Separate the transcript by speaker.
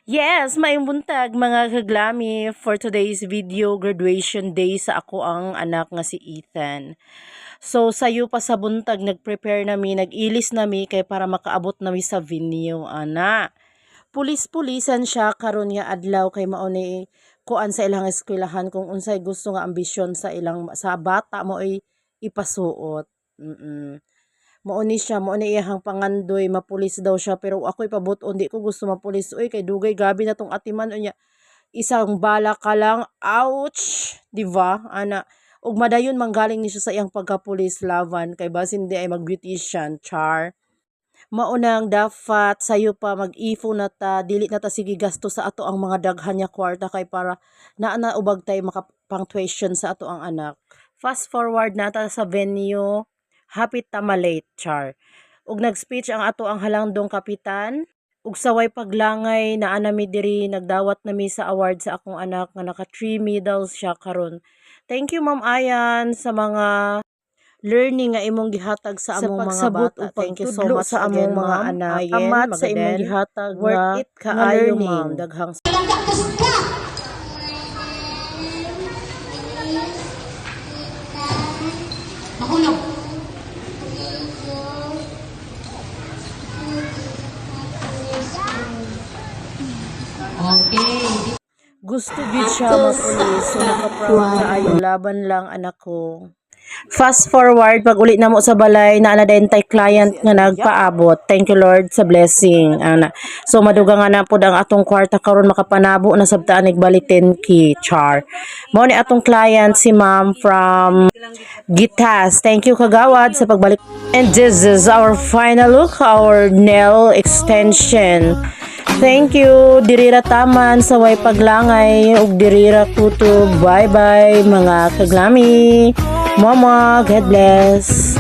Speaker 1: Yes, maayong buntag mga kaglami for today's video graduation day sa ako ang anak nga si Ethan. So sayo pa sa buntag nagprepare nami, nagilis nami kay para makaabot nami sa venue ana. Pulis-pulisan siya karon nga adlaw kay mao ni kuan sa ilang eskwelahan kung unsay gusto nga ambisyon sa ilang sa bata mo ay ipasuot. Mao ni siya, mao ni iyahang pangandoy, mapulis daw siya pero ako'y pabuton di ko gusto mapulis. Uy kay dugay gabi na tong atiman unya. Isang bala ka lang, ouch, di ba? Ana, ug madayon manggaling ni siya sa iyang pagkapulis laban kay basin di ay mag-beautician, char. Maunang dapat sayo pa mag-ifo na ta, dili na ta sige gasto sa ato ang mga daghan nga kwarta kay para naa ubag tay makapang tuition sa ato ang anak. Fast forward na ta sa venue, hapit ta malate, char. Ug nag-speech ang ato ang halangdong kapitan. Ug saway paglangay naa nami diri nagdawat nami sa award sa akong anak nga naka 3 medals siya karon. Thank you Ma'am Ayan sa mga learning nga imong gihatag sa among mga bata. Thank you so much sa among mga anak. Amat sa imong gihatag worth it kaayo ma'am. Daghang
Speaker 2: Mahulog. Okay.
Speaker 1: gusto gid siya mapulis. So naka-proud kaayo laban lang anak ko. Fast forward, pag uli na mo sa balay, na din tay client nga nagpaabot. Thank you Lord sa blessing. Ana. So maduga nga na po ang atong kwarta karon makapanabo na sabtaan nagbalik 10K char. Mao ni atong client si ma'am from Gitas. Thank you kagawad sa pagbalik. And this is our final look, our nail extension. Thank you, dirira taman sa way paglangay ug dirira kutub. Bye bye mga kaglami. Mama, God bless.